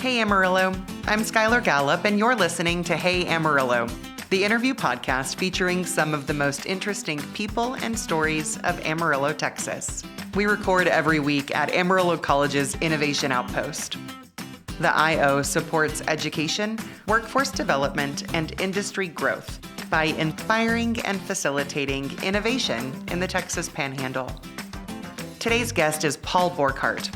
Hey Amarillo, I'm Skylar Gallup, and you're listening to Hey Amarillo, the interview podcast featuring some of the most interesting people and stories of Amarillo, Texas. We record every week at Amarillo College's Innovation Outpost. The IO supports education, workforce development, and industry growth by inspiring and facilitating innovation in the Texas Panhandle. Today's guest is Paul Borchardt.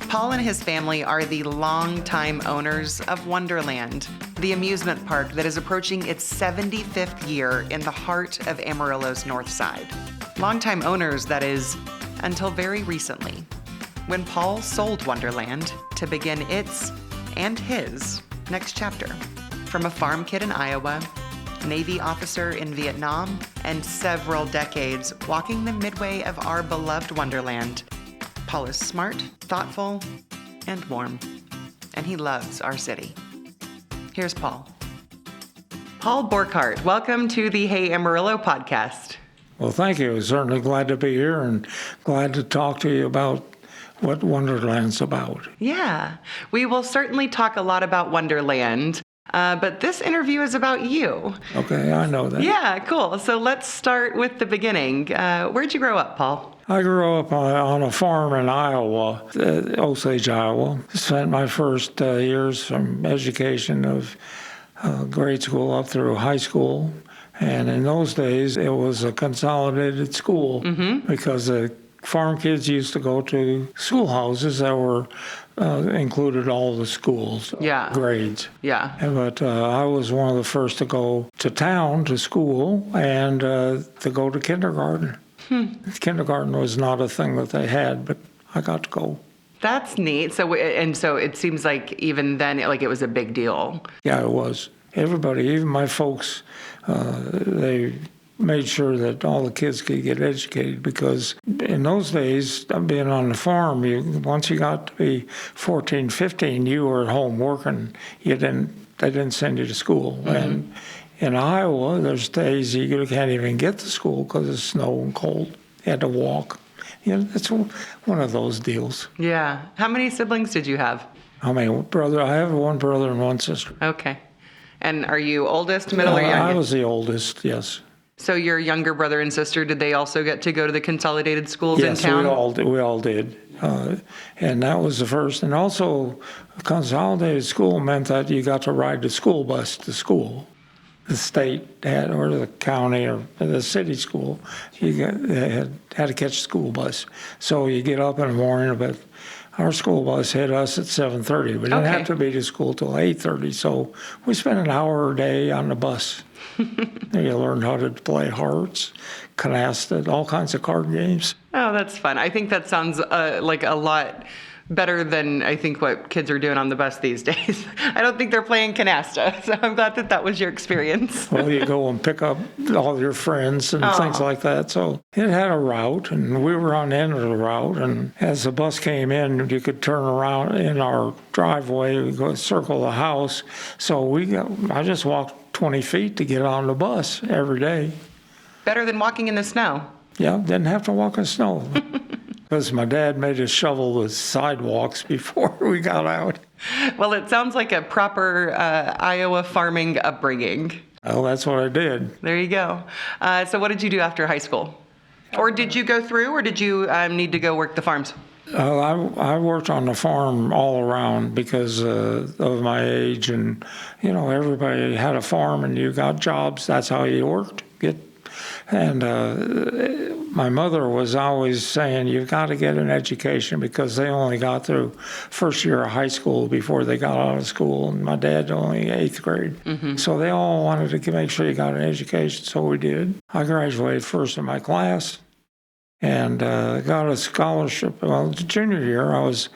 Paul and his family are the longtime owners of Wonderland, the amusement park that is approaching its 75th year in the heart of Amarillo's north side. Longtime owners, that is, until very recently, when Paul sold Wonderland to begin its and his next chapter. From a farm kid in Iowa, Navy officer in Vietnam, and several decades walking the midway of our beloved Wonderland, Paul is smart, thoughtful, and warm, and he loves our city. Here's Paul. Paul Borchardt, welcome to the Hey Amarillo podcast. Well, thank you. Certainly glad to be here and glad to talk to you about what Wonderland's about. Yeah, we will certainly talk a lot about Wonderland, but this interview is about you. Okay, I know that. Yeah, cool. So let's start with the beginning. Where'd you grow up, Paul? I grew up on a farm in Iowa, Osage, Iowa. Spent my first years from education of grade school up through high school. And in those days, it was a consolidated school because the farm kids used to go to schoolhouses that were included all the schools, grades. Yeah. But I was one of the first to go to town to school and to go to kindergarten. Kindergarten was not a thing that they had, but I got to go. That's neat. So it seems like even then, it was a big deal. Yeah, it was. Everybody, even my folks, they made sure that all the kids could get educated because in those days, being on the farm, once you got to be 14, 15, you were at home working. They didn't send you to school. And in Iowa, there's days you can't even get to school because it's snow and cold. You had to walk. That's one of those deals. Yeah. How many siblings did you have? How many? I have one brother and one sister. Okay. And are you oldest, middle, or youngest? I was the oldest, yes. So your younger brother and sister, did they also get to go to the consolidated schools in town? Yes, we all did. And that was the first. And also, consolidated school meant that you got to ride the school bus to school. The state had, or the county, or the city school, had to catch a school bus. So you get up in the morning, but our school bus hit us at 7:30. We didn't have to be to school till 8:30. So we spent an hour a day on the bus. You learned how to play hearts, canasta, all kinds of card games. Oh, that's fun. I think that sounds like a lot better than I think what kids are doing on the bus these days. I don't think they're playing canasta, so I'm glad that was your experience. Well, you go and pick up all your friends and things like that. So it had a route, and we were on the end of the route. And as the bus came in, you could turn around in our driveway, we go circle the house. So I just walked 20 feet to get on the bus every day. Better than walking in the snow. Yeah, didn't have to walk in snow. Because my dad made us shovel the sidewalks before we got out. Well, it sounds like a proper Iowa farming upbringing. Oh, that's what I did. There you go. So what did you do after high school? Or did you go through, or did you need to go work the farms? I worked on the farm all around because of my age. And, everybody had a farm and you got jobs. That's how you worked. And my mother was always saying, you've got to get an education because they only got through first year of high school before they got out of school. And my dad only 8th grade. So they all wanted to make sure you got an education, so we did. I graduated first in my class and got a scholarship. Well, the junior year, I was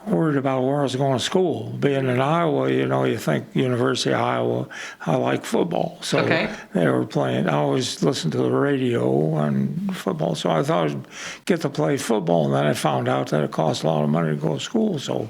worried about where I was going to school. Being in Iowa, you think University of Iowa, I like football. So they were playing. I always listened to the radio and football. So I thought I'd get to play football. And then I found out that it cost a lot of money to go to school. So,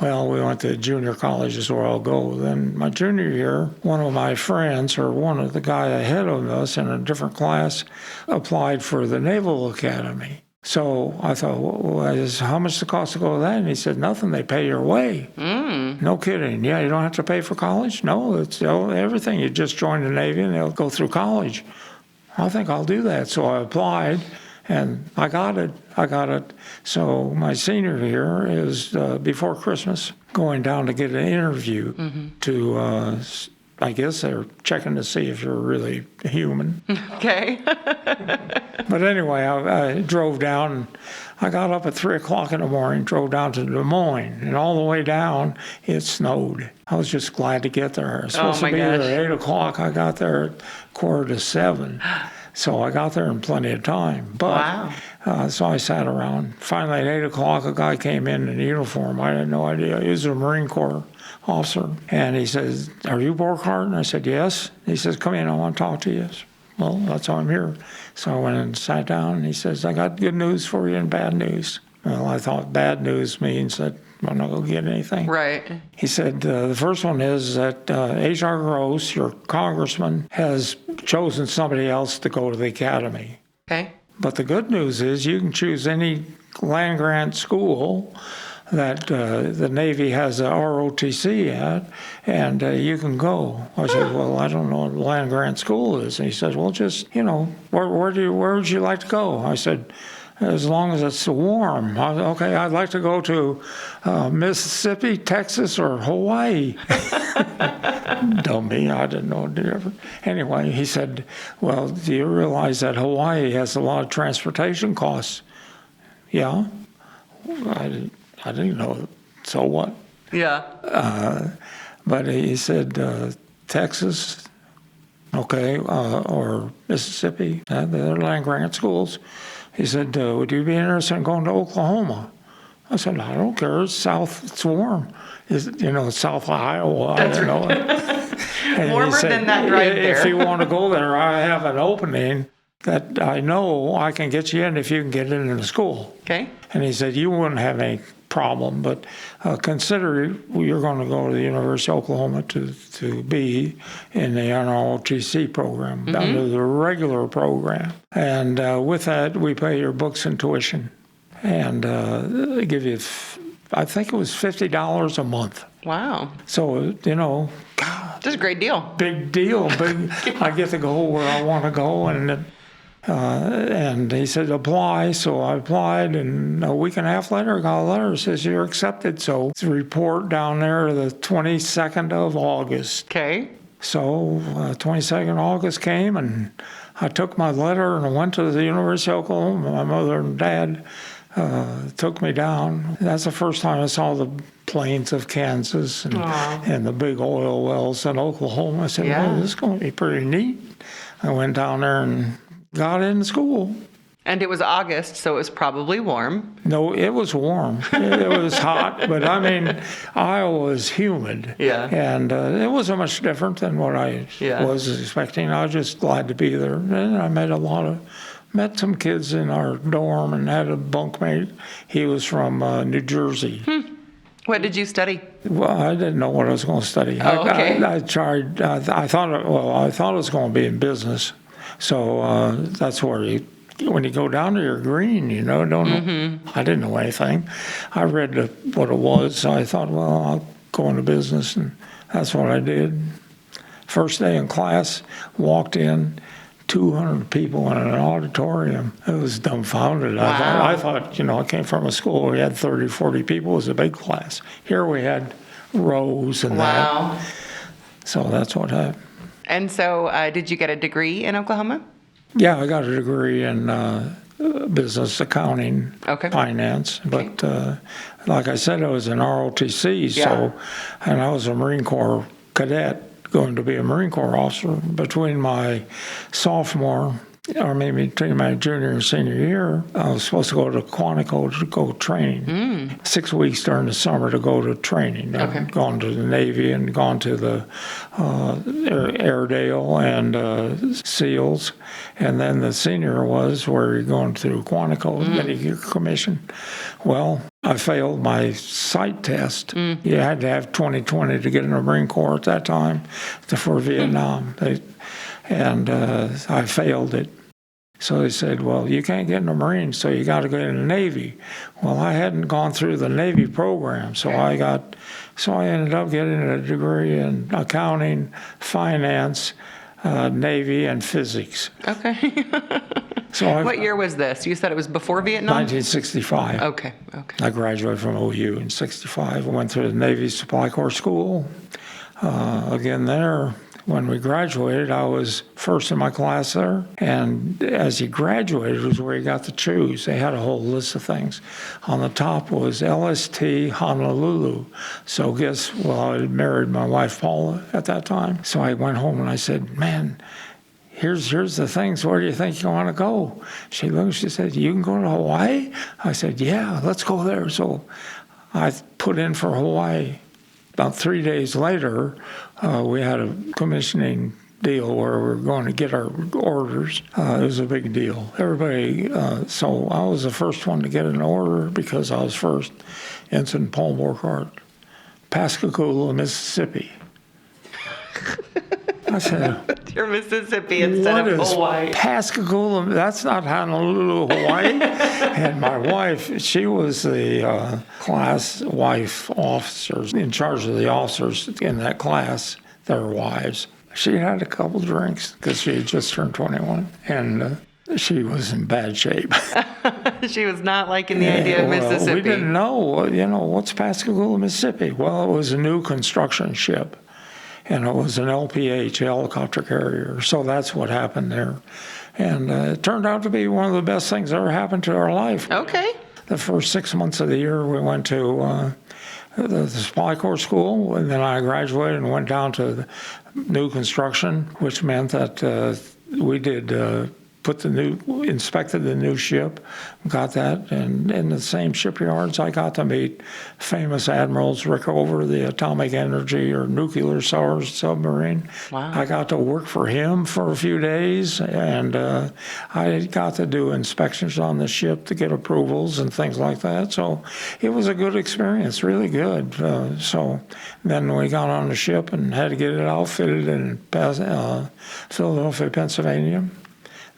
we went to junior college is where I'll go. Then my junior year, one of my friends, or one of the guy ahead of us in a different class, applied for the Naval Academy. So I thought, well, how much does it cost to go to that? And he said, nothing. They pay your way. No kidding. Yeah, you don't have to pay for college? No, it's everything. You just join the Navy and they'll go through college. I think I'll do that. So I applied, and I got it. So my senior year is before Christmas, going down to get an interview to, I guess they're checking to see if you're really human. Okay. But anyway, I drove down. I got up at 3 o'clock in the morning, drove down to Des Moines, and all the way down, it snowed. I was just glad to get there. I was supposed to be there at 8 o'clock. I got there at 6:45. So I got there in plenty of time. But so I sat around. Finally, at 8 o'clock, a guy came in uniform. I had no idea. He was a Marine Corps officer. And he says, "Are you Borchardt?" And I said, "Yes." He says, "Come in, I want to talk to you." Well, that's how I'm here. So I went and sat down, and he says, "I got good news for you and bad news." Well, I thought bad news means that I'm not going to get anything. Right. He said, the first one is that H.R. Gross, your congressman, has chosen somebody else to go to the academy. Okay. But the good news is you can choose any land-grant school that the Navy has a ROTC at, and you can go. I said, "Well, I don't know what a land-grant school is." And he said, "Well, just, where would you like to go?" I said, "As long as it's warm." Okay, I'd like to go to Mississippi, Texas, or Hawaii. Dummy, I didn't know the difference. Anyway, he said, "Well, do you realize that Hawaii has a lot of transportation costs?" Yeah, I didn't know. So what? Yeah. But he said, Texas, okay, or Mississippi, they're land-grant schools. He said, "Would you be interested in going to Oklahoma?" I said, "I don't care. It's south. It's warm. It's south of Iowa." I don't know. And Warmer he said, than that right there. "If you want to go there, I have an opening that I know I can get you in if you can get into the school." Okay. And he said, "You wouldn't have any problem, but consider you're going to go to the University of Oklahoma to be in the NROTC program, under the regular program. And with that, we pay your books and tuition. And they give you, I think it was $50 a month." Wow. So, Just a great deal. big deal. I get to go where I want to go, and he said, "Apply." So I applied, and a week and a half later, I got a letter that says, "You're accepted." So it's a report down there the 22nd of August. Okay. So 22nd of August came, and I took my letter and I went to the University of Oklahoma. My mother and dad took me down. That's the first time I saw the plains of Kansas and the big oil wells in Oklahoma. I said, "Well, this is going to be pretty neat." I went down there and got into school. And it was August, so it was probably warm. No, it was warm. It was hot, but I mean, Iowa is humid. Yeah. And it wasn't much different than what I was expecting. I was just glad to be there. And I met some kids in our dorm and had a bunkmate. He was from New Jersey. What did you study? Well, I didn't know what I was going to study. Okay. I tried. I thought it was going to be in business. So that's where when you go down there, you're green, don't know. I didn't know anything. I read what it was, so I thought, well, I'll go into business, and that's what I did. First day in class, walked in, 200 people in an auditorium. It was dumbfounded. Wow. I thought, I came from a school where we had 30, 40 people. It was a big class. Here we had rows and that. So that's what happened. And so did you get a degree in Oklahoma? Yeah, I got a degree in business accounting, finance. But like I said, I was in ROTC, and I was a Marine Corps cadet going to be a Marine Corps officer. Between my between my junior and senior year, I was supposed to go to Quantico to go training. 6 weeks during the summer to go to training. I'd gone to the Navy and gone to the Airedale and SEALs. And then the senior was where you're going through Quantico, getting your commission. Well, I failed my sight test. You had to have 20/20 to get in the Marine Corps at that time for Vietnam. And I failed it. So they said, well, you can't get in the Marines, so you got to get in the Navy. Well, I hadn't gone through the Navy program, so I ended up getting a degree in accounting, finance, Navy, and physics. Okay. So what year was this? You said it was before Vietnam? 1965. Okay. I graduated from OU in 65. I went through the Navy Supply Corps School. Again there, when we graduated, I was first in my class there. And as he graduated was where he got to choose. They had a whole list of things. On the top was LST Honolulu. So I had married my wife Paula at that time. So I went home and I said, man, here's the things. Where do you think you want to go? She looked, she said, you can go to Hawaii? I said, yeah, let's go there. So I put in for Hawaii. About 3 days later, we had a commissioning deal where we were going to get our orders. It was a big deal. Everybody, so I was the first one to get an order because I was first. Ensign Paul Borchardt, Pascagoula, Mississippi. I said, You're Mississippi instead of Hawaii. Pascagoula, that's not Honolulu, Hawaii. And my wife, she was the class wife officer in charge of the officers in that class, their wives. She had a couple drinks because she had just turned 21, and she was in bad shape. She was not liking the idea of Mississippi. We didn't know, what's Pascagoula, Mississippi? Well, it was a new construction ship. And it was an LPH, helicopter carrier. So that's what happened there. And it turned out to be one of the best things that ever happened to our life. Okay. The first 6 months of the year, we went to the Supply Corps School, and then I graduated and went down to the new construction, which meant that we did inspected the new ship, got that, and in the same shipyards I got to meet famous admirals, Rickover, the atomic energy or nuclear submarine. Wow. I got to work for him for a few days, and I got to do inspections on the ship to get approvals and things like that. So it was a good experience, really good. So then we got on the ship and had to get it outfitted in Philadelphia, Pennsylvania.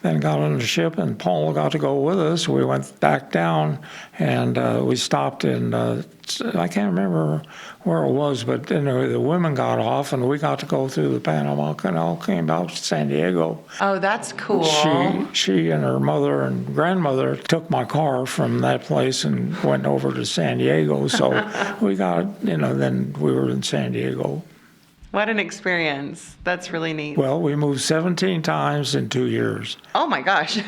Then got on the ship, and Paul got to go with us. We went back down, and we stopped in, I can't remember where it was, but anyway, the women got off, and we got to go through the Panama Canal, came out to San Diego. Oh, that's cool. She and her mother and grandmother took my car from that place and went over to San Diego. So we got, then we were in San Diego. What an experience. That's really neat. Well, we moved 17 times in 2 years. Oh, my gosh.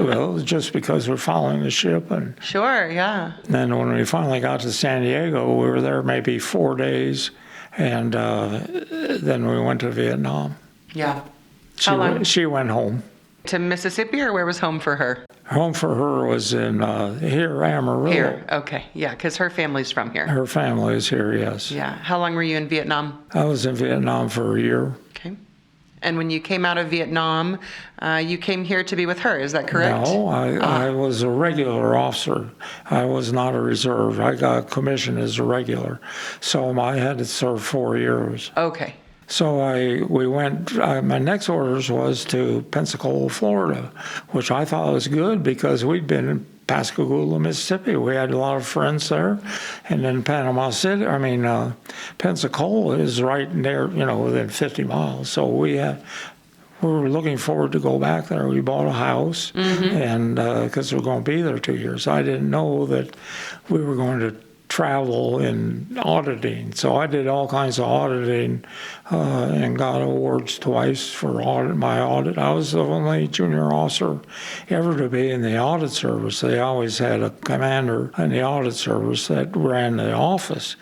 Well, just because we're following the ship. And sure, yeah. then when we finally got to San Diego, we were there maybe 4 days, and then we went to Vietnam. Yeah. How long? She went home. To Mississippi, or where was home for her? Home for her was in here, Amarillo. Here, okay. Yeah, because her family's from here. Her family is here, yes. Yeah. How long were you in Vietnam? I was in Vietnam for a year. Okay. And when you came out of Vietnam, you came here to be with her, is that correct? No, I was a regular officer. I was not a reserve. I got commissioned as a regular. So I had to serve 4 years. Okay. So we went, my next orders was to Pensacola, Florida, which I thought was good because we'd been in Pascagoula, Mississippi. We had a lot of friends there. And then Pensacola is right there, within 50 miles. So we were looking forward to go back there. We bought a house, and because we're going to be there 2 years. I didn't know that we were going to travel in auditing. So I did all kinds of auditing and got awards twice for my audit. I was the only junior officer ever to be in the audit service. They always had a commander in the audit service that ran the office,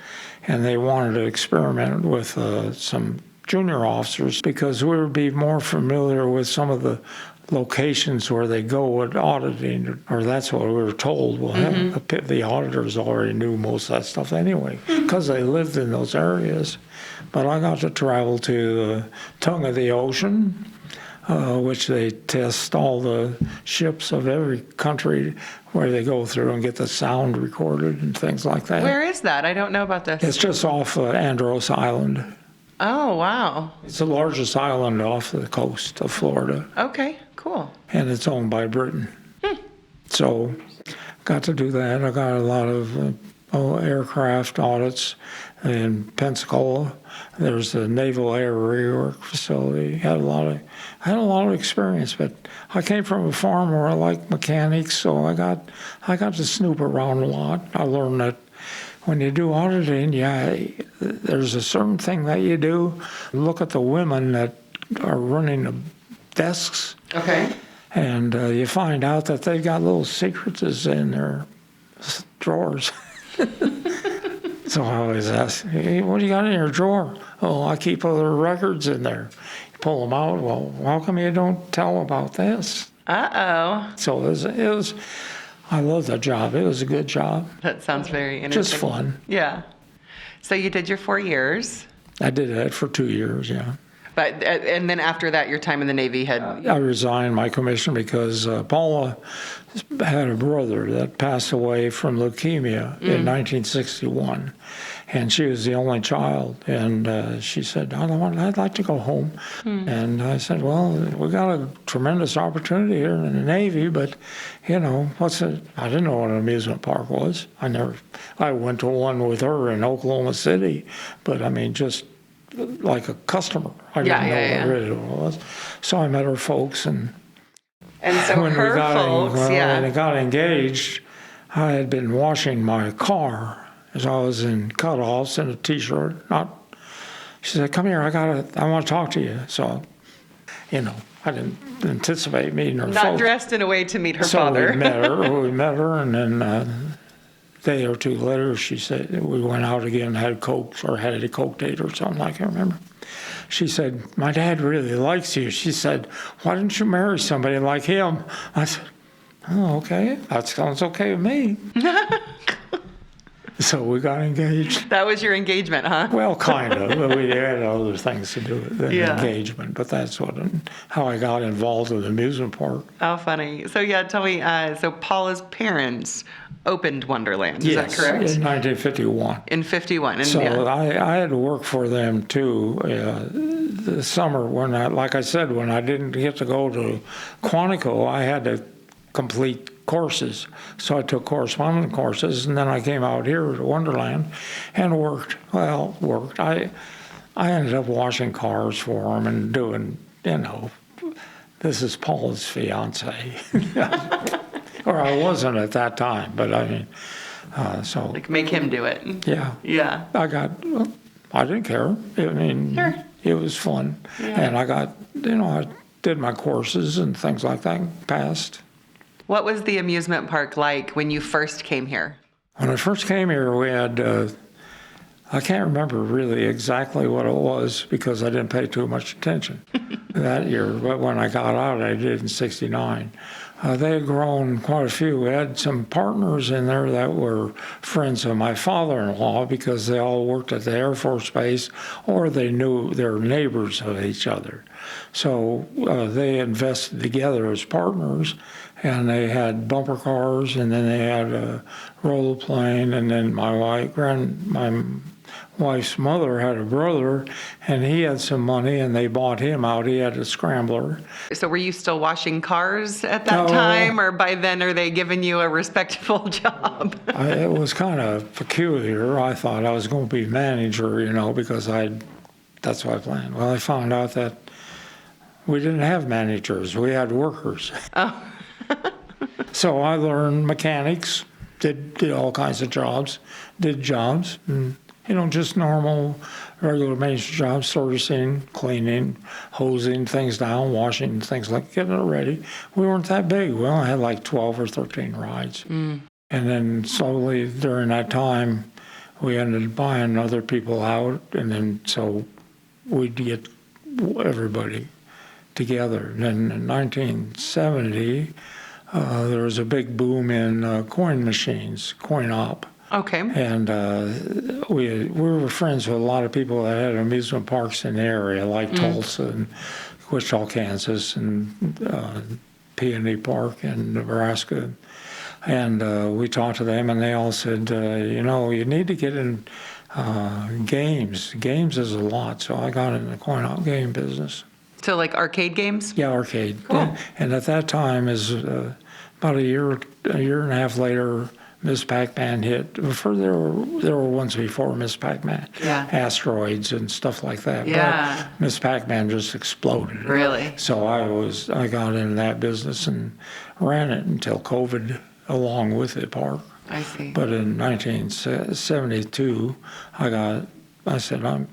and they wanted to experiment with some junior officers because we would be more familiar with some of the locations where they go at auditing, or that's what we were told. Well, the auditors already knew most of that stuff anyway because they lived in those areas. But I got to travel to the tongue of the ocean, which they test all the ships of every country where they go through and get the sound recorded and things like that. Where is that? I don't know about this. It's just off Andros Island. Oh, wow. It's the largest island off the coast of Florida, Okay, cool. and it's owned by Britain. So got to do that. I got a lot of aircraft audits in Pensacola. There's the Naval Air Rework Facility. I had a lot of experience, but I came from a farm where I like mechanics, so I got to snoop around a lot. I learned that when you do auditing, there's a certain thing that you do. Look at the women that are running the desks. Okay. And you find out that they've got little secrets in their drawers. So I always ask, hey, what do you got in your drawer? Oh, I keep other records in there. You pull them out. Well, how come you don't tell about this? Uh-oh. So it was, I love that job. It was a good job. That sounds very interesting. Just fun. Yeah. So you did your 4 years. I did that for 2 years, yeah. But and then after that, your time in the Navy had... I resigned my commission because Paula had a brother that passed away from leukemia in 1961, and she was the only child. And she said, I'd like to go home. And I said, well, we got a tremendous opportunity here in the Navy, but, you know, I didn't know what an amusement park was. I went to one with her in Oklahoma City, but I mean, just like a customer. I didn't know what it was. So I met her folks, and so when her folks, when I got engaged, I had been washing my car as I was in cutoffs and a t-shirt. She said, come here, I want to talk to you. So, you know, I didn't anticipate meeting her Not folks. Dressed in a way to meet her So father. we met her, and then a day or two later, she said, we went out again, had a Coke date or something, I can't remember. She said, my dad really likes you. She said, why don't you marry somebody like him? I said, oh, okay, that sounds okay with me. So we got engaged. That was your engagement, huh? Well, kind of. We had other things to do with the engagement, but that's how I got involved with the amusement park. Oh, funny. So tell me, so Paula's parents opened Wonderland, is that correct? Yes, in 1951. In 51. And So I had to work for them too. The summer when like I said, when I didn't get to go to Quantico, I had to complete courses. So I took correspondence courses, and then I came out here to Wonderland and worked. I ended up washing cars for them and doing, this is Paul's fiance. Or I wasn't at that time, but I mean, so. Like make him do it. Yeah. Yeah. I didn't care. I mean, Sure. It was fun. Yeah. And I did my courses and things like that, passed. What was the amusement park like when you first came here? When I first came here, we had, I can't remember really exactly what it was because I didn't pay too much attention that year. But when I got out, I did in '69. They had grown quite a few. We had some partners in there that were friends of my father-in-law because they all worked at the Air Force Base or they knew their neighbors of each other. So they invested together as partners, and they had bumper cars, and then they had a roller plane, and then my wife's mother had a brother, and he had some money, and they bought him out. He had a scrambler. So were you still washing cars at that time, or by then are they giving you a respectable job? It was kind of peculiar. I thought I was going to be manager, because that's what I planned. Well, I found out that we didn't have managers. We had workers. Oh. So I learned mechanics, did all kinds of jobs, and just normal, regular maintenance jobs, servicing, cleaning, hosing things down, washing, things like getting it ready. We weren't that big. We only had like 12 or 13 rides. And then slowly during that time, we ended up buying other people out, and then so we'd get everybody together. And then in 1970, there was a big boom in coin machines, coin op. Okay. And we were friends with a lot of people that had amusement parks in the area, like Tulsa and Wichita, Kansas, and Peony Park in Nebraska. And we talked to them, and they all said, you need to get in Games is a lot, so I got in the coin-op game business. So like arcade games? Yeah, arcade. Cool. And at that time, about a year and a half later, Miss Pac-Man hit. There were ones before Miss Pac-Man, Yeah. asteroids and stuff like that. Yeah. But Miss Pac-Man just exploded. Really? So I got into that business and ran it until COVID, along with the park. I see. But in 1972, I said I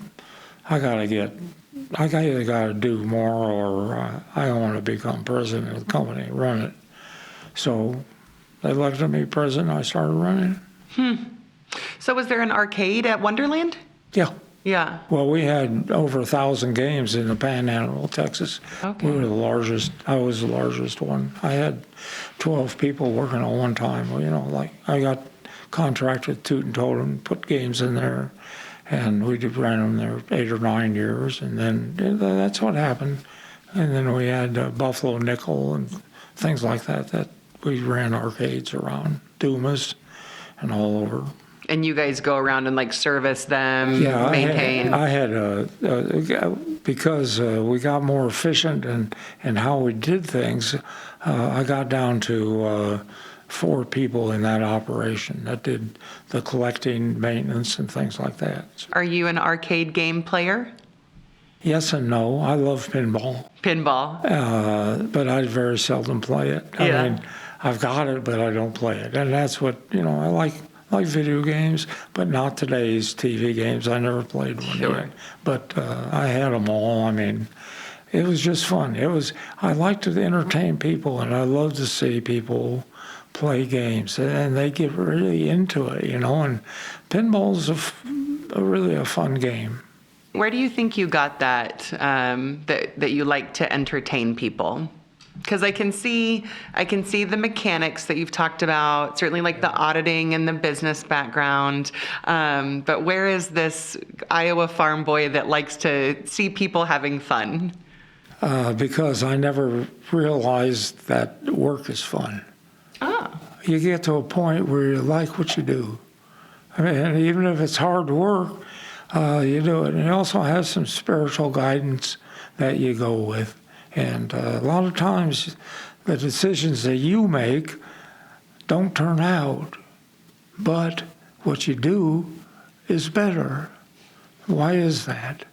either got to do more or I want to become president of the company, run it. So they elected me president. I started running it. So was there an arcade at Wonderland? Yeah. Yeah. Well, we had over 1,000 games in the Panhandle, Texas. Okay. We were the largest. I was the largest one. I had 12 people working at one time. Like I got contracted with Toot and Totem, put games in there, and we ran them there 8 or 9 years, and then that's what happened. And then we had Buffalo Nickel and things like that we ran arcades around, Dumas, and all over. And you guys go around and like service them, Yeah, maintain. I had because we got more efficient in how we did things. I got down to 4 people in that operation that did the collecting, maintenance, and things like that. Are you an arcade game player? Yes and no. I love pinball, Pinball. but I very seldom play it. Yeah. I mean, I've got it, but I don't play it, and that's what I like. Like video games, but not today's TV games. I never played one Sure. yet, but I had them all. I mean, it was just fun. I like to entertain people, and I love to see people play games, and they get really into it, And pinball's really a fun game. Where do you think you got that that you like to entertain people? Because I can see the mechanics that you've talked about, certainly like the auditing and the business background. But where is this Iowa farm boy that likes to see people having fun? Because I never realized that work is fun. Oh. You get to a point where you like what you do. I mean, even if it's hard work, you do it. And you also have some spiritual guidance that you go with. And a lot of times the decisions that you make don't turn out, but what you do is better. Why is that?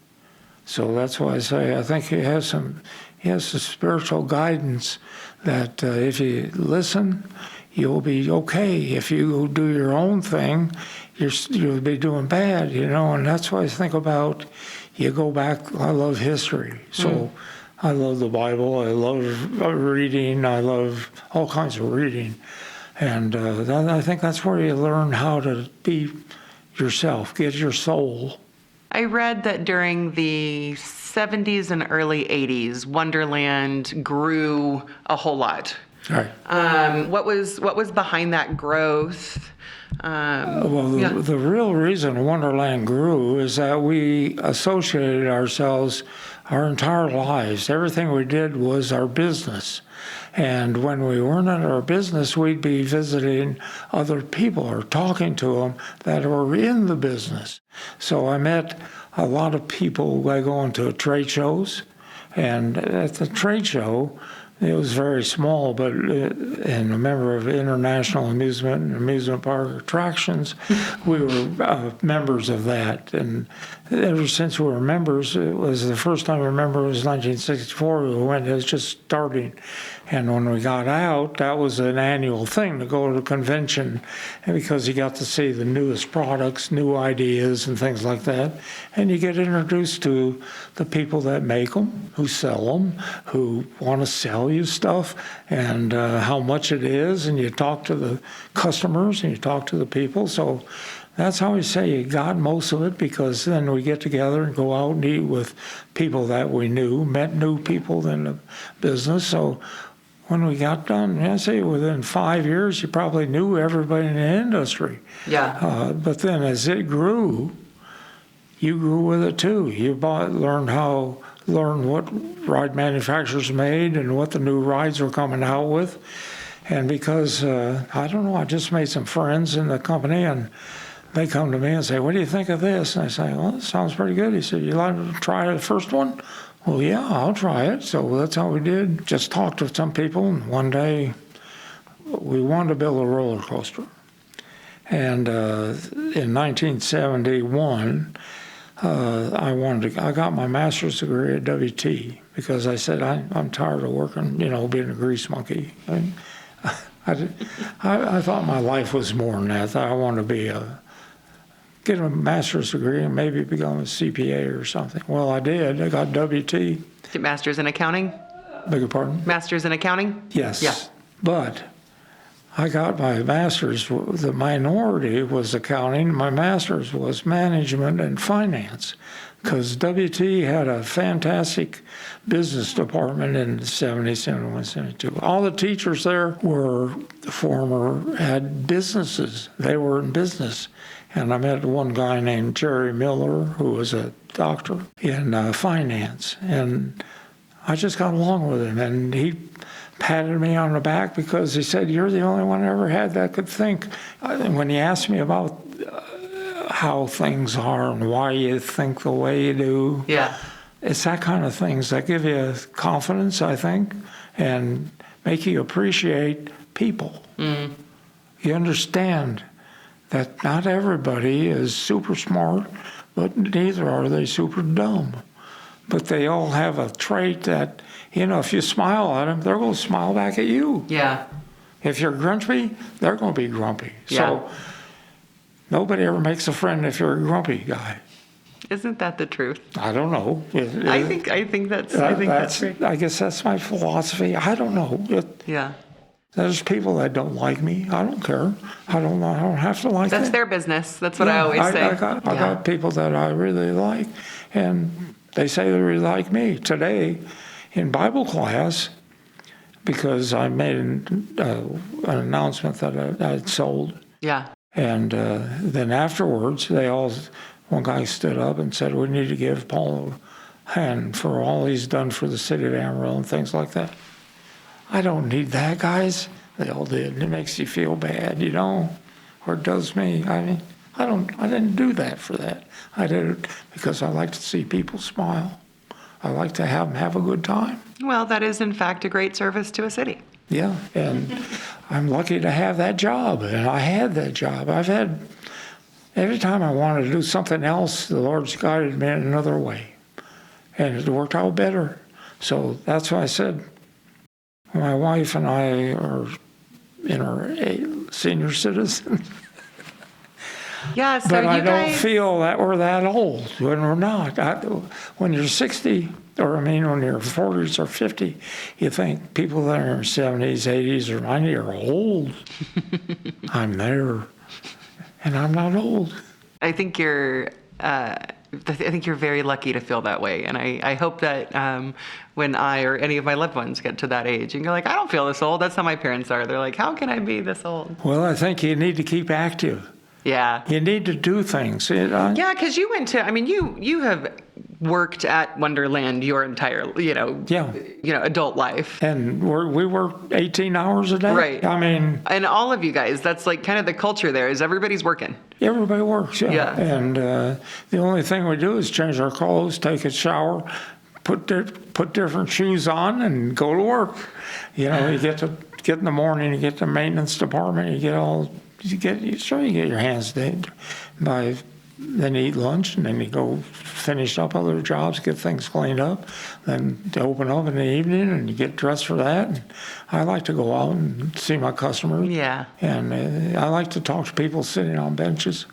So that's why I say I think he has some spiritual guidance that if you listen, you'll be okay. If you do your own thing, you'll be doing bad, And that's why I think about, you go back. I love history, so. I love the Bible. I love reading. I love all kinds of reading. And I think that's where you learn how to be yourself, get your soul. I read that during the 70s and early 80s, Wonderland grew a whole lot. Right. What was behind that growth? The real reason Wonderland grew is that we associated ourselves our entire lives. Everything we did was our business. And when we weren't at our business, we'd be visiting other people or talking to them that were in the business. So I met a lot of people by going to trade shows. And at the trade show, it was very small, but and a member of International Amusement Park Attractions, we were members of that. And ever since we were members, it was the first time I remember it was 1964, when it was just starting. And when we got out, that was an annual thing to go to the convention, and because you got to see the newest products, new ideas, and things like that. And you get introduced to the people that make them, who sell them, who want to sell you stuff, and how much it is. And you talk to the customers, and you talk to the people. So that's how we say you got most of it, because then we get together and go out and eat with people that we knew, met new people in the business. So when we got done, I say within 5 years, you probably knew everybody in the industry. Yeah. But then as it grew, you grew with it too. You learned what ride manufacturers made and what the new rides were coming out with. And because, I just made some friends in the company, and they come to me and say, what do you think of this? And I say, well, it sounds pretty good. He said, you like to try the first one? Well, yeah, I'll try it. So that's how we did. Just talked to some people, and one day we wanted to build a roller coaster. And in 1971, I got my master's degree at WT because I said, I'm tired of working, being a grease monkey. I thought my life was more than that. I wanted to get a master's degree and maybe become a CPA or something. Well, I did. I got WT. Master's in accounting? Beg your pardon? Master's in accounting? Yes. Yeah. But I got my master's. The minority was accounting. My master's was management and finance, because WT had a fantastic business department in the 70, 71, 72. All the teachers there had businesses. They were in business. And I met one guy named Jerry Miller, who was a doctor in finance. And I just got along with him. And he patted me on the back because he said, you're the only one I ever had that could think. When he asked me about how things are and why you think the way you do, it's that kind of things that give you confidence, I think, and make you appreciate people. Mm. You understand that not everybody is super smart, but neither are they super dumb. But they all have a trait that, if you smile at them, they're going to smile back at you. Yeah. If you're grumpy, they're going to be grumpy. Yeah. So nobody ever makes a friend if you're a grumpy guy. Isn't that the truth? I don't know. I think that's true. I guess that's my philosophy. I don't know. Yeah. There's people that don't like me. I don't care. I don't have to like them. That's their business. That's what I always say. I got people that I really like, and they say they really like me. Today, in Bible class, because I made an announcement that I had sold. Yeah. And then afterwards, one guy stood up and said, we need to give Paul a hand for all he's done for the city of Amarillo and things like that. I don't need that, guys. They all did. It makes you feel bad, or it does me. I mean, I didn't do that for that. I did it because I like to see people smile. I like to have them have a good time. Well, that is, in fact, a great service to a city. Yeah, and I'm lucky to have that job, and I had that job. Every time I wanted to do something else, the Lord's guided me in another way, and it worked out better. So that's why I said, my wife and I are in our senior citizens. Yeah, so but I you don't guys feel that we're that old when we're not. When you're 60, when you're 40s or 50, you think people that are in 70s, 80s, or 90 are old. I'm there, and I'm not old. I think you're very lucky to feel that way, and I hope that when I or any of my loved ones get to that age, and you're like, I don't feel this old. That's how my parents are. They're like, how can I be this old? Well, I think you need to keep active. Yeah. You need to do things. Yeah, because you went to, you have worked at Wonderland your entire, adult life. And we work 18 hours a day. Right. And all of you guys, that's like kind of the culture there is everybody's working. Everybody works, yeah. And the only thing we do is change our clothes, take a shower, put different shoes on, and go to work. You get in the morning, you get the maintenance department, you get your hands dirty. Then you eat lunch, and then you go finish up other jobs, get things cleaned up, then to open up in the evening, and you get dressed for that. And I like to go out and see my customers. Yeah. And I like to talk to people sitting on benches,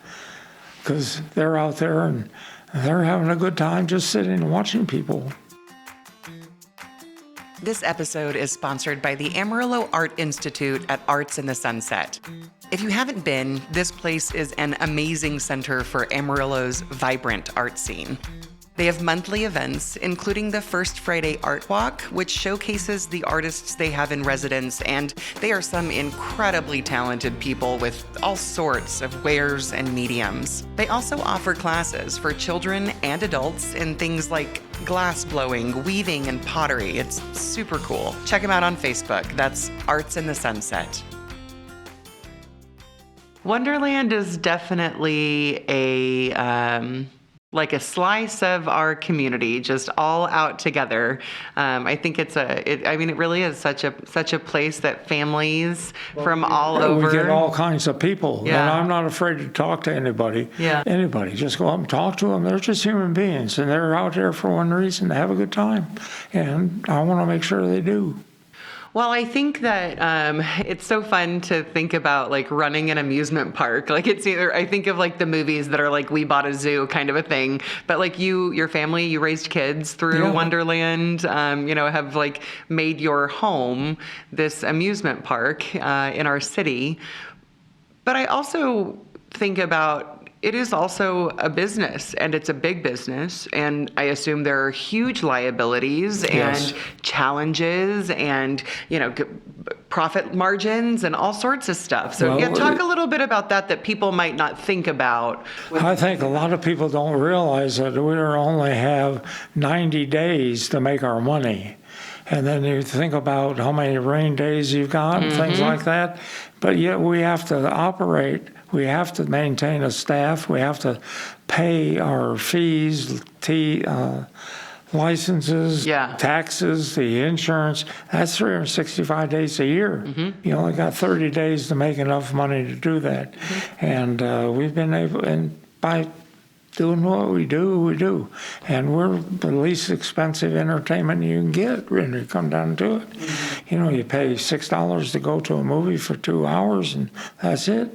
because they're out there and they're having a good time just sitting and watching people. This episode is sponsored by the Amarillo Art Institute at Arts in the Sunset. If you haven't been, this place is an amazing center for Amarillo's vibrant art scene. They have monthly events, including the First Friday Art Walk, which showcases the artists they have in residence, and they are some incredibly talented people with all sorts of wares and mediums. They also offer classes for children and adults in things like glass blowing, weaving, and pottery. It's super cool. Check them out on Facebook. That's Arts in the Sunset. Wonderland is definitely like a slice of our community, just all out together. I think it really is such a place that families from all over. We get all kinds of people, Yeah. and I'm not afraid to talk to anybody. Yeah. Anybody, just go up and talk to them. They're just human beings, and they're out there for one reason, to have a good time, and I want to make sure they do. Well, I think that it's so fun to think about like running an amusement park. Like I think of like the movies that are like We Bought a Zoo kind of a thing. But like your family, you raised kids through Wonderland, have like made your home this amusement park in our city. But I also think about it is also a business, and it's a big business, and I assume there are huge liabilities and challenges and, profit margins and all sorts of stuff. So talk a little bit about that people might not think about. I think a lot of people don't realize that we only have 90 days to make our money. And then you think about how many rain days you've got and things like that. But yet we have to operate. We have to maintain a staff. We have to pay our fees, licenses, taxes, the insurance. That's 365 days a year. You only got 30 days to make enough money to do that. And we've been able, and by doing what we do. And we're the least expensive entertainment you can get when you come down to it. You pay $6 to go to a movie for 2 hours, and that's it.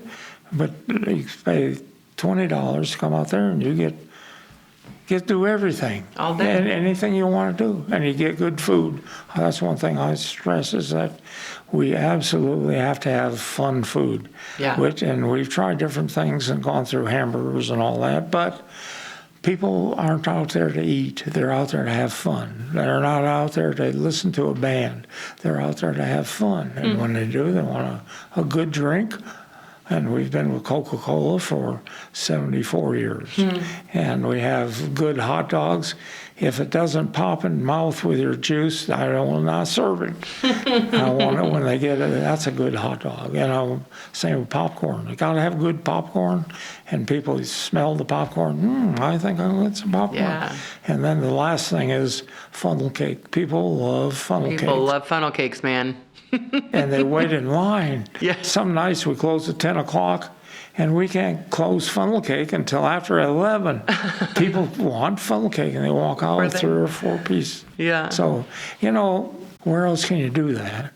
But you pay $20 to come out there, and you get to do everything. All day. And anything you want to do. And you get good food. That's one thing I stress, is that we absolutely have to have fun food. Yeah. And we've tried different things and gone through hamburgers and all that, but people aren't out there to eat. They're out there to have fun. They're not out there to listen to a band. They're out there to have fun. And when they do, they want a good drink. And we've been with Coca-Cola for 74 years. And we have good hot dogs. If it doesn't pop in the mouth with your juice, I will not serve it. I want it when they get it. That's a good hot dog. Same with popcorn. You got to have good popcorn. And people smell the popcorn. I think I'll get some popcorn. Yeah. And then the last thing is funnel cake. People love funnel cake. People love funnel cakes, man. And they wait in line. Some nights we close at 10 o'clock, and we can't close funnel cake until after 11. People want funnel cake, and they walk out with 3 or 4 pieces. Yeah. So, where else can you do that?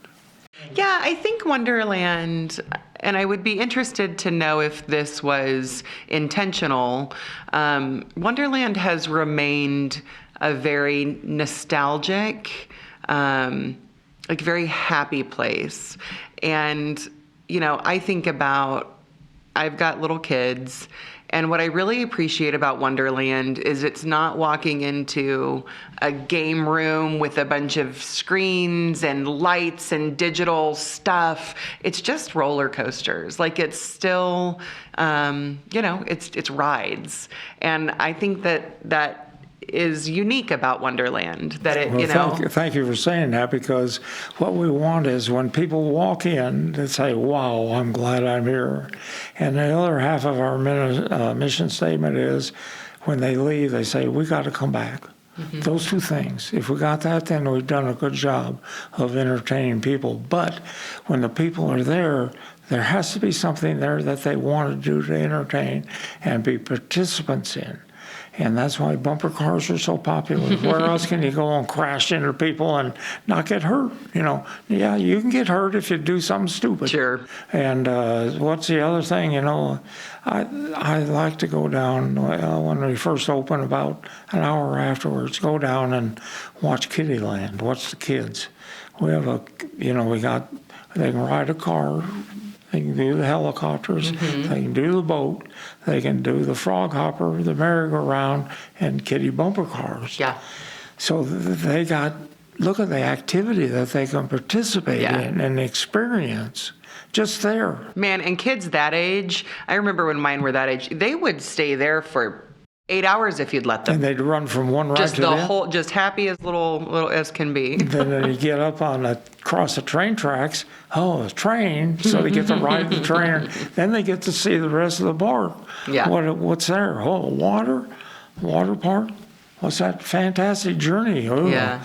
Yeah, I think Wonderland, and I would be interested to know if this was intentional, Wonderland has remained a very nostalgic, very happy place. And, I think about, I've got little kids, and what I really appreciate about Wonderland is it's not walking into a game room with a bunch of screens and lights and digital stuff. It's just roller coasters. Like, it's still, it's rides. And I think that is unique about Wonderland, that it, Thank you for saying that, because what we want is when people walk in, they say, wow, I'm glad I'm here. And the other half of our mission statement is when they leave, they say, we got to come back. Those two things. If we got that, then we've done a good job of entertaining people. But when the people are there has to be something there that they want to do to entertain and be participants in. And that's why bumper cars are so popular. Where else can you go and crash into people and not get hurt? Yeah, you can get hurt if you do something stupid. Sure. And what's the other thing? I like to go down when we first open, about an hour afterwards, go down and watch Kiddieland, watch the kids. We have they can ride a car. They can do the helicopters, they can do the boat, they can do the frog hopper, the merry-go-round, and kiddie bumper cars. Yeah. So look at the activity that they can participate in and experience just there. Man, and kids that age, I remember when mine were that age, they would stay there for 8 hours if you'd let them. And they'd run from one ride Just to the the whole, just happy as little as can be. Then you get up across the train tracks. Oh, a train! So they get to ride the train. Then they get to see the rest of the park. Yeah. What's there? Oh, water park. What's that fantastic journey? Oh. Yeah.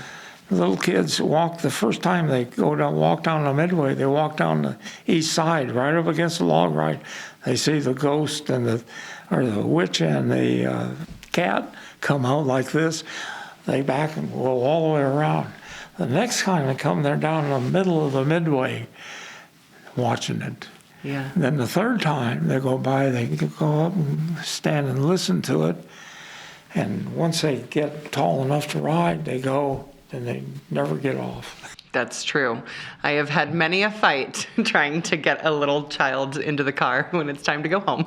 Little kids walk the first time they walk down the Midway. They walk down the east side, right up against the log ride. They see the ghost and the witch and the cat come out like this. They back and go all the way around. The next time they come, they're down in the middle of the Midway watching it. Yeah. Then the third time they go by, they go up and stand and listen to it. And once they get tall enough to ride, they go, and they never get off. That's true. I have had many a fight trying to get a little child into the car when it's time to go home.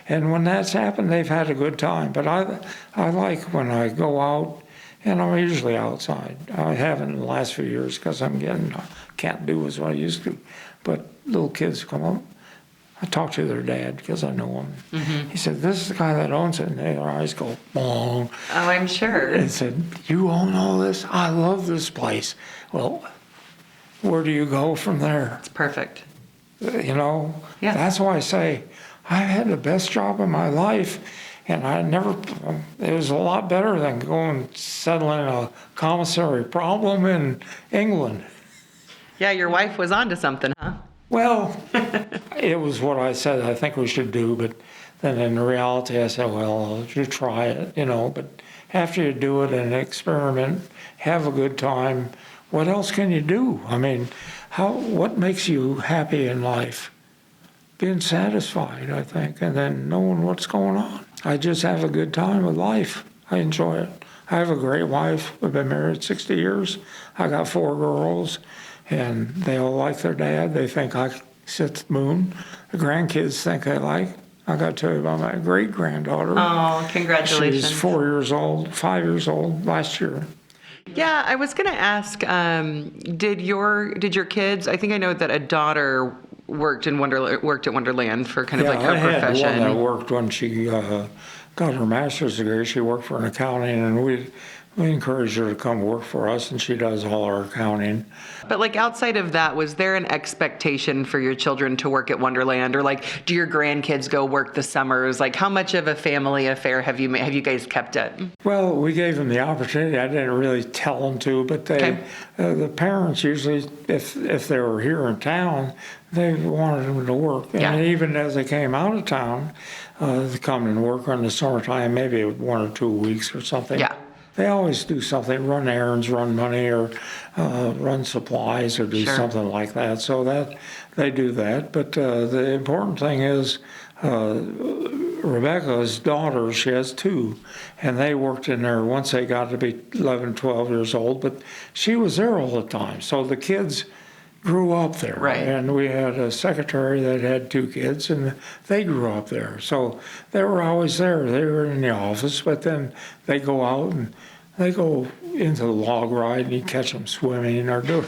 And when that's happened, they've had a good time. But I like when I go out, and I'm usually outside. I haven't in the last few years because can't do as I used to. But little kids come up. I talk to their dad because I know him. Mm-hmm. He said, "This is the guy that owns it." And their eyes go, "Bong." Oh, I'm sure. And said, "You own all this? I love this place." Well, where do you go from there? It's perfect. Yeah. That's why I say I've had the best job of my life, and it was a lot better than going settling a commissary problem in England. Yeah, your wife was onto something, huh? Well, it was what I said I think we should do, but then in reality I said, well, you try it, but after you do it and experiment, have a good time, what else can you do? I mean, what makes you happy in life? Being satisfied, I think, and then knowing what's going on. I just have a good time with life. I enjoy it. I have a great wife. We've been married 60 years. I got 4 girls. And they all like their dad. They think I sit the moon. The grandkids think I got to tell you about my great-granddaughter. Oh, congratulations. She's 5 years old last year. Yeah, I was going to ask, did your kids, I think I know that a daughter worked at Wonderland for kind of like her profession. I had one that worked when she got her master's degree. She worked for an accounting, and we encouraged her to come work for us, and she does all our accounting. But like outside of that, was there an expectation for your children to work at Wonderland, or like do your grandkids go work the summers? Like how much of a family affair have you guys kept it? Well, we gave them the opportunity. I didn't really tell them to, but the parents usually, if they were here in town, they wanted them to work. Yeah. And even as they came out of town, they come and work in the summertime, maybe 1 or 2 weeks or something. Yeah. They always do something, run errands, run money, or run supplies, or do something like that. So that they do that. But the important thing is Rebecca's daughters, she has 2, and they worked in there once they got to be 11, 12 years old. But she was there all the time. So the kids grew up there. Right. And we had a secretary that had 2 kids, and they grew up there. So they were always there. They were in the office, but then they go out and they go into the log ride, and you catch them swimming or doing,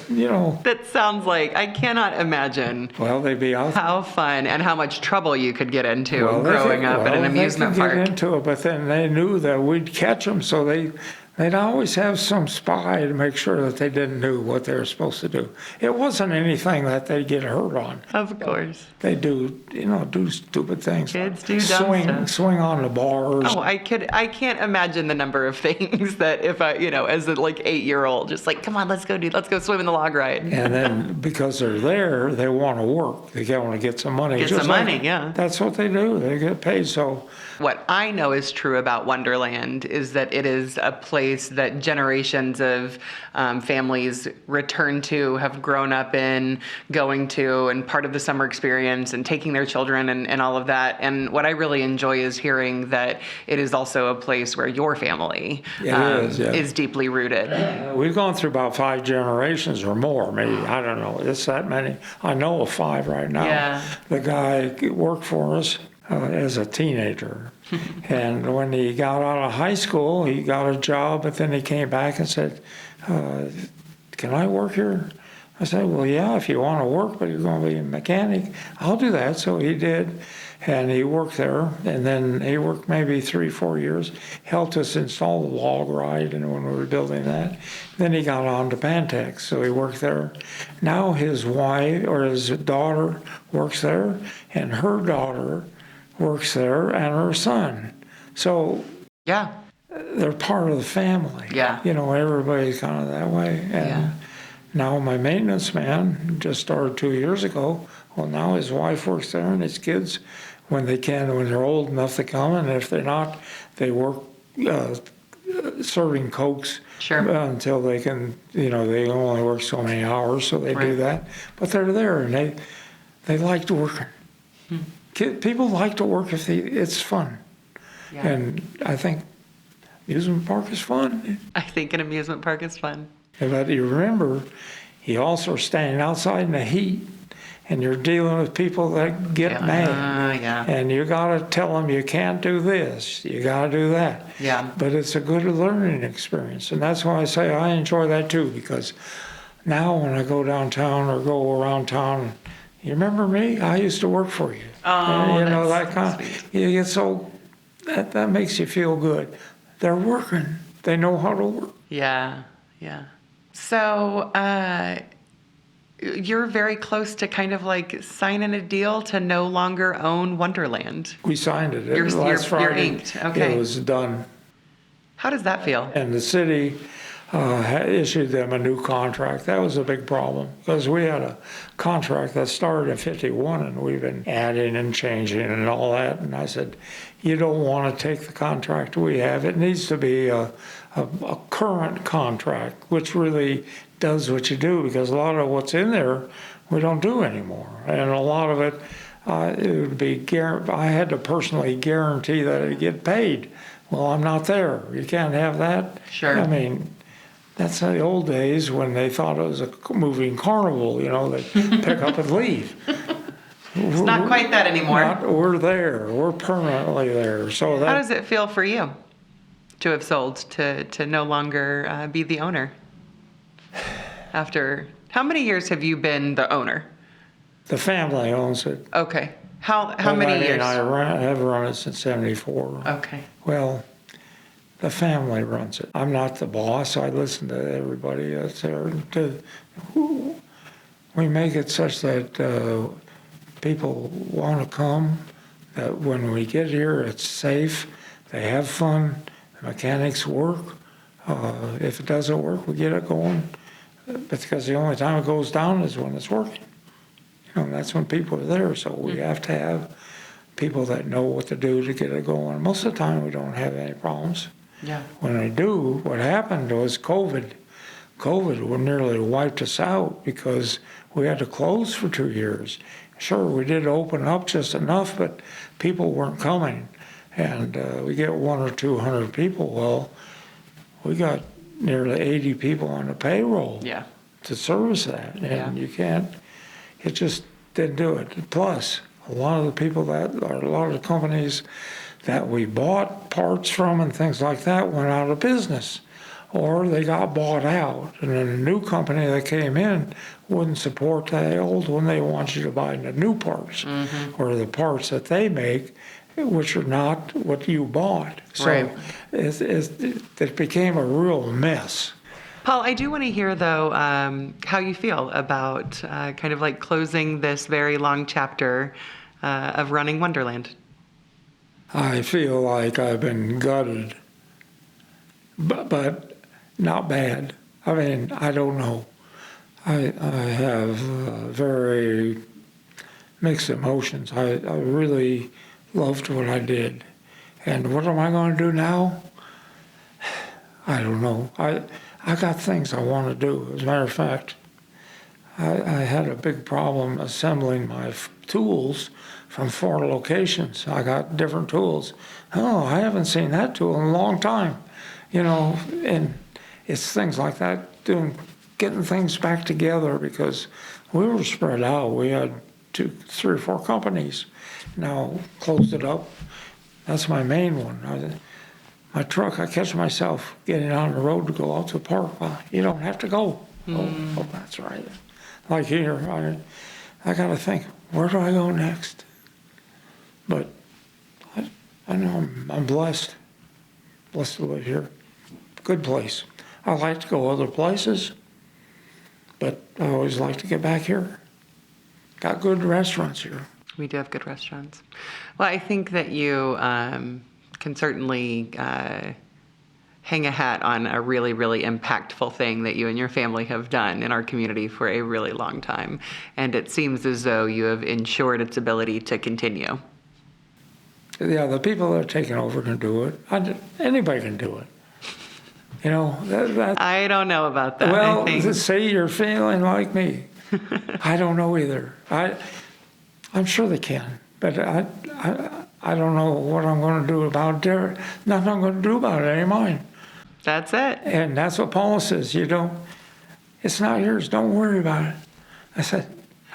That sounds like, I cannot imagine. Well, they'd be out. How fun and how much trouble you could get into growing up at an amusement park. They could get into it, but then they knew that we'd catch them, so they'd always have some spy to make sure that they didn't do what they were supposed to do. It wasn't anything that they'd get hurt on. Of course. They do stupid things. Kids do dumb stuff. Swing on the bars. Oh, I can't imagine the number of things that if I, as a 8-year-old, just like, come on, let's go swim in the log ride. And then because they're there, they want to work. They want to get some money. Yeah. That's what they do. They get paid. So what I know is true about Wonderland is that it is a place that generations of families return to, have grown up in, going to, and part of the summer experience and taking their children and all of that. And what I really enjoy is hearing that it is also a place where your family is deeply rooted. We've gone through about 5 generations or more, maybe. I don't know. It's that many. I know of 5 right now. Yeah. The guy worked for us as a teenager. And when he got out of high school, he got a job, but then he came back and said, can I work here? I said, well, yeah, if you want to work, but you're going to be a mechanic, I'll do that. So he did, and he worked there. And then he worked maybe 3-4 years, helped us install the log ride, and when we were building that. Then he got on to Pantex, so he worked there. Now his wife, or his daughter, works there, and her daughter works there, and her son. So Yeah. they're part of the family. Yeah. You know, everybody's kind of that way. And Yeah. now my maintenance man just started 2 years ago. Well, now his wife works there, and his kids, when they can, when they're old enough to come, and if they're not, they work serving Cokes Sure. until they can, you know, they only work so many hours, so they do Right. that. But they're there, and they like working. People like to work if it's fun. Yeah. And I think amusement park is fun. I think an amusement park is fun. But you remember, you also are standing outside in the heat, and you're dealing with people that get mad. Yeah. And you got to tell them you can't do this, you got to do that. Yeah. But it's a good learning experience, and that's why I say I enjoy that too, because now when I go downtown or go around town, you remember me? I used to work for you. Oh, And, you know, that's that kind sweet. you get so, that makes you feel good. They're working. They know how to work. Yeah. Yeah. So, you're very close to kind of like signing a deal to no longer own Wonderland. We signed it. You're- Last you're Friday. inked. Okay. It was done. How does that feel? And the city issued them a new contract. That was a big problem because we had a contract that started in '51, and we've been adding and changing and all that. And I said, you don't want to take the contract we have. It needs to be a current contract, which really does what you do, because a lot of what's in there we don't do anymore. And a lot of it, it would be, I had to personally guarantee that it'd get paid. Well, I'm not there. You can't have that. Sure. I mean, that's the old days when they thought it was a moving carnival, you know, they pick up and leave. It's not quite that anymore. We're there. We're permanently there. So How that, does it feel for you to have sold, to no longer be the owner? After how many years have you been the owner? the family owns it. Okay. How But many I mean, years? have run it since '74. Okay. Well, the family runs it. I'm not the boss. I listen to everybody that's there. We make it such that people want to come, that when we get here, it's safe, they have fun, the mechanics work. If it doesn't work, we get it going. Because the only time it goes down is when it's working. You know, that's when people are there, so we have to have people that know what to do to get it going. Most of the time, we don't have any problems. Yeah. When we do, what happened was COVID. COVID nearly wiped us out because we had to close for 2 years. Sure, we did open up just enough, but people weren't coming. And we get 100 or 200 people. Well, we got nearly 80 people on the payroll Yeah. to service that. And Yeah. you can't, it just didn't do it. Plus, a lot of the people a lot of the companies that we bought parts from and things like that went out of business, or they got bought out. And then a new company that came in wouldn't support the old one. They want you to buy the new parts, or the parts that they make, which are not what you bought. So Right. it became a real mess. Paul, I do want to hear, though, how you feel about kind of like closing this very long chapter of running Wonderland. I feel like I've been gutted, but not bad. I mean, I don't know. I have very mixed emotions. I really loved what I did. And what am I going to do now? I don't know. I got things I want to do. As a matter of fact, I had a big problem assembling my tools from 4 locations. I got different tools. Oh, I haven't seen that tool in a long time. You know, and it's things like that, getting things back together, because we were spread out. We had 2, 3, or 4 companies. Now closed it up. That's my main one. My truck, I catch myself getting on the road to go out to the park. Well, you don't have to go. Oh, that's right. Like here, I got to think, where do I go next? But I know I'm blessed to live here. Good place. I like to go other places, but I always like to get back here. Got good restaurants here. We do have good restaurants. Well, I think that you can certainly hang a hat on a really, really impactful thing that you and your family have done in our community for a really long time. And it seems as though you have ensured its ability to continue. Yeah, the people that are taking over can do it. Anybody can do it. You know, that I don't know about that. well, I think. say you're feeling like me. I don't know either. I'm sure they can, but I don't know what I'm going to do about it. Nothing I'm going to do about it. It ain't mine. That's it. And that's what Paul says. It's not yours. Don't worry about it. I said,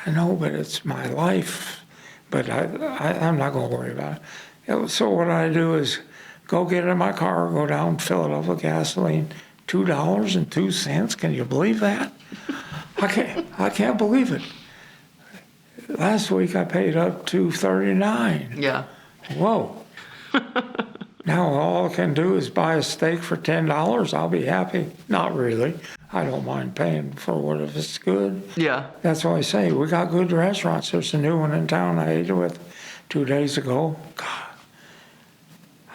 I know, but it's my life. But I'm not going to worry about it. So what I do is go get in my car, go down, fill it up with gasoline. $2.02. Can you believe that? I can't believe it. Last week I paid up $2.39. Yeah. Whoa. Now all I can do is buy a steak for $10. I'll be happy. Not really. I don't mind paying for what if it's good. Yeah. That's why I say we got good restaurants. There's a new one in town I ate with 2 days ago. God,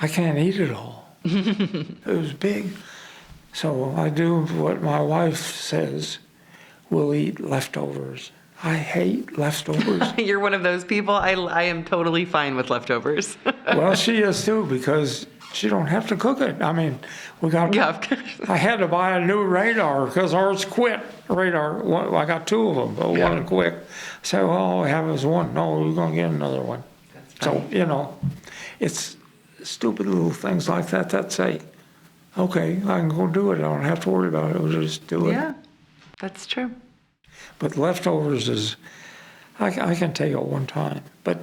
I can't eat it all. It was big. So I do what my wife says. We'll eat leftovers. I hate leftovers. You're one of those people. I am totally fine with leftovers. Well, she is too, because she don't have to cook it. I mean, Yeah. I had to buy a new radar because ours quit. I got 2 of them, but one quit. So all I have is one. No, we're going to get another one. So, it's stupid little things like that say, okay, I can go do it. I don't have to worry about it. We'll just do it. Yeah, that's true. But leftovers is, I can take it one time, but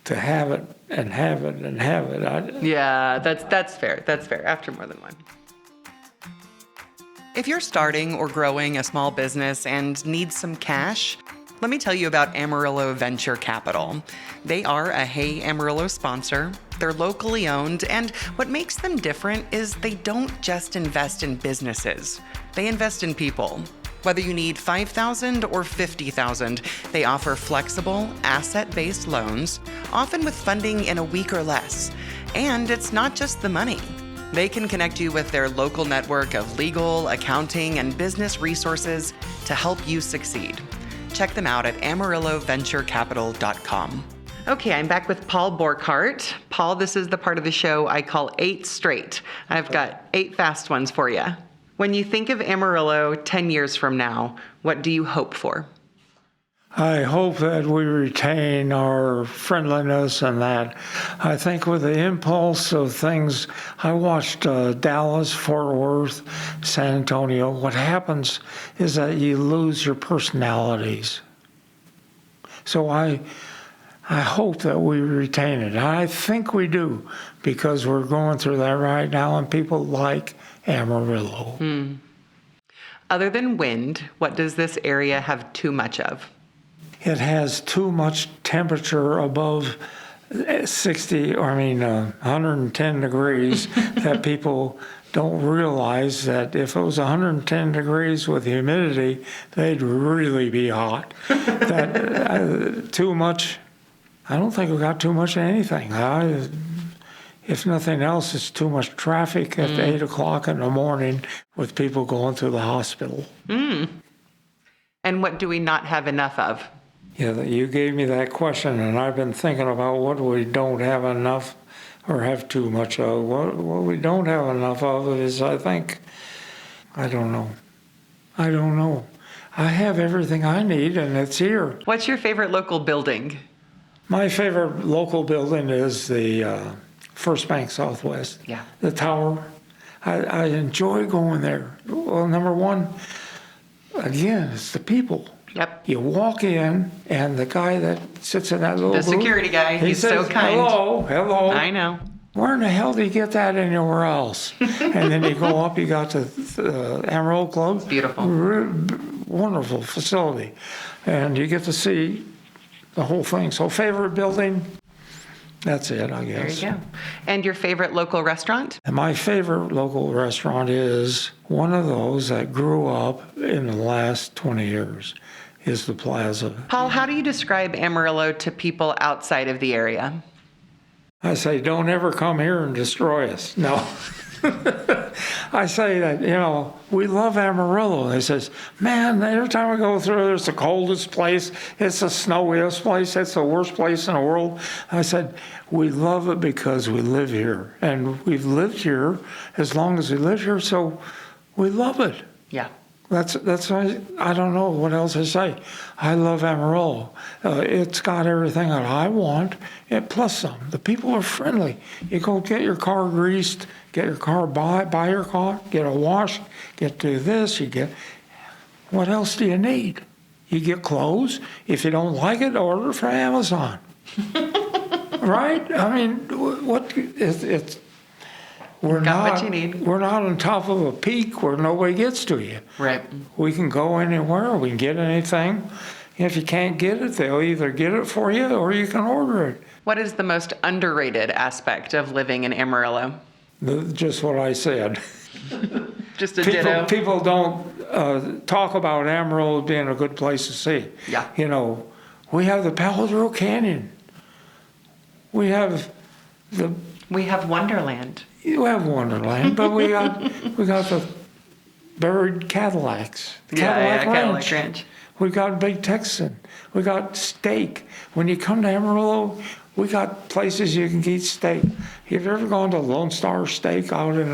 to have it and have it and have it, Yeah, that's fair. That's fair. After more than one. If you're starting or growing a small business and need some cash, let me tell you about Amarillo Venture Capital. They are a Hey Amarillo sponsor. They're locally owned, and what makes them different is they don't just invest in businesses. They invest in people. Whether you need $5,000 or $50,000, they offer flexible, asset-based loans, often with funding in a week or less. And it's not just the money. They can connect you with their local network of legal, accounting, and business resources to help you succeed. Check them out at amarilloventurecapital.com. Okay, I'm back with Paul Borchardt. Paul, this is the part of the show I call 8 Straight. I've got 8 fast ones for you. When you think of Amarillo 10 years from now, what do you hope for? I hope that we retain our friendliness and that. I think with the impulse of things, I watched Dallas, Fort Worth, San Antonio. What happens is that you lose your personalities. So I hope that we retain it. I think we do, because we're going through that right now, and people like Amarillo. Other than wind, what does this area have too much of? It has too much temperature above 110 degrees that people don't realize that if it was 110 degrees with humidity, they'd really be hot. That too much, I don't think we got too much of anything. If nothing else, it's too much traffic at 8 o'clock in the morning with people going to the hospital. And what do we not have enough of? Yeah, you gave me that question, and I've been thinking about what we don't have enough or have too much of. What we don't have enough of is, I don't know. I have everything I need, and it's here. What's your favorite local building? My favorite local building is the First Bank Southwest. Yeah. The tower. I enjoy going there. Well, number one, again, it's the people. Yep. You walk in, and the guy that sits in that little The booth, security guy, he he's says, so kind. Hello. I know. Where in the hell did you get that anywhere else? And then you go up, you got the Amarillo Club. Beautiful. wonderful facility. And you get to see the whole thing. So favorite building, that's it, I guess. There you go. And your favorite local restaurant? And my favorite local restaurant is one of those that grew up in the last 20 years, is the Plaza. Paul, how do you describe Amarillo to people outside of the area? I say, don't ever come here and destroy us. No. I say that, we love Amarillo. They says, man, every time I go through, it's the coldest place. It's the snowiest place. It's the worst place in the world. I said, we love it because we live here. And we've lived here as long as we live here, so we love it. Yeah. That's I don't know what else to say. I love Amarillo. It's got everything that I want, and plus some. The people are friendly. You go get your car greased, get your car, buy your car, get a wash, get to this, you get, what else do you need? You get clothes. If you don't like it, order from Amazon. Right? I mean, it's we're Got not what you need. We're not on top of a peak where nobody gets to you. Right. We can go anywhere. We can get anything. If you can't get it, they'll either get it for you or you can order it. What is the most underrated aspect of living in Amarillo? Just what I said. Just a ditto. People don't talk about Amarillo being a good place to see. Yeah. We have the Paladro Canyon. We have Wonderland. You have Wonderland, but we got the buried Cadillacs. Cadillac Ranch. We got Big Texan. We got steak. When you come to Amarillo, we got places you can eat steak. Have you ever gone to Lone Star Steak out in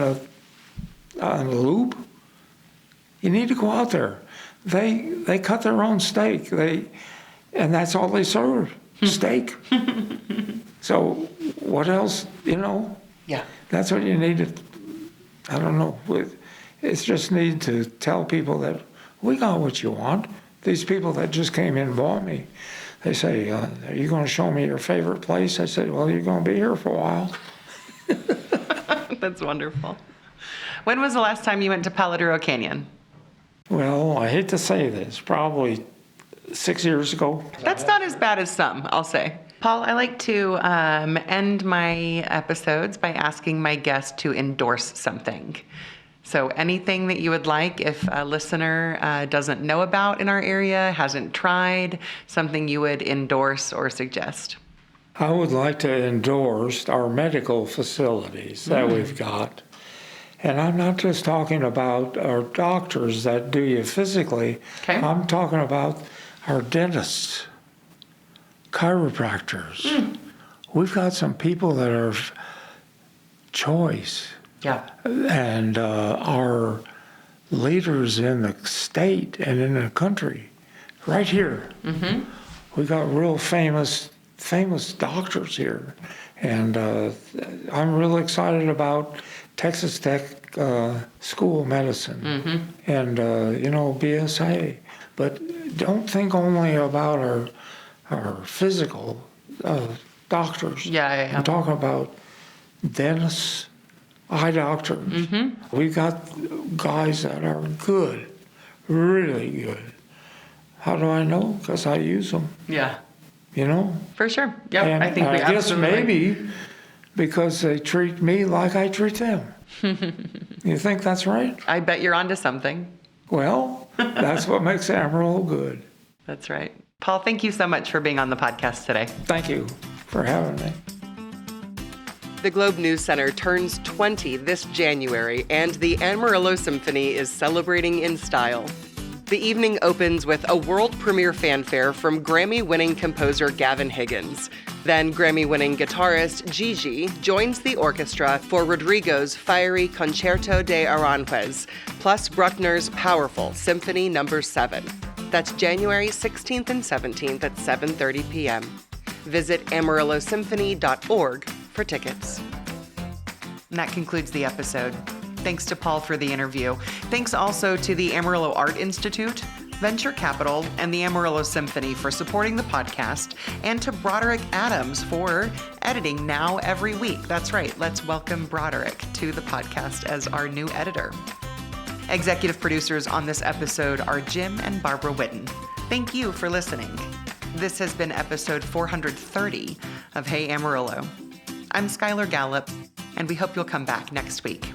a loop? You need to go out there. They cut their own steak. And that's all they serve, steak. So what else, Yeah. That's what you need to, I don't know. It's just need to tell people that we got what you want. These people that just came in and bought me, they say, are you going to show me your favorite place? I said, well, you're going to be here for a while. That's wonderful. When was the last time you went to Paladuro Canyon? Well, I hate to say this, probably 6 years ago. That's not as bad as some, I'll say. Paul, I like to end my episodes by asking my guests to endorse something. So anything that you would like, if a listener doesn't know about in our area, hasn't tried, something you would endorse or suggest. I would like to endorse our medical facilities that we've got. And I'm not just talking about our doctors that do you physically. Okay. I'm talking about our dentists, chiropractors. We've got some people that are choice. Yeah. And our leaders in the state and in the country, right here. Mm-hmm. We got real famous doctors here. And I'm really excited about Texas Tech School of Medicine and, BSA. But don't think only about our physical doctors. Yeah. I'm talking about dentists, eye doctors. Mm-hmm. We've got guys that are good, really good. How do I know? Because I use them. Yeah. For sure. Yep. And I think we I guess absolutely. maybe because they treat me like I treat them. You think that's right? I bet you're onto something. Well, that's what makes Amarillo good. That's right. Paul, thank you so much for being on the podcast today. Thank you for having me. The Globe News Center turns 20 this January, and the Amarillo Symphony is celebrating in style. The evening opens with a world premiere fanfare from Grammy-winning composer Gavin Higgins. Then Grammy-winning guitarist Gigi joins the orchestra for Rodrigo's fiery Concerto de Aranjuez, plus Bruckner's powerful Symphony No. 7. That's January 16th and 17th at 7:30 p.m. Visit amarillosymphony.org for tickets. And that concludes the episode. Thanks to Paul for the interview. Thanks also to the Amarillo Art Institute, Venture Capital, and the Amarillo Symphony for supporting the podcast, and to Broderick Adams for editing now every week. That's right. Let's welcome Broderick to the podcast as our new editor. Executive producers on this episode are Jim and Barbara Whitten. Thank you for listening. This has been episode 430 of Hey Amarillo. I'm Skylar Gallup, and we hope you'll come back next week.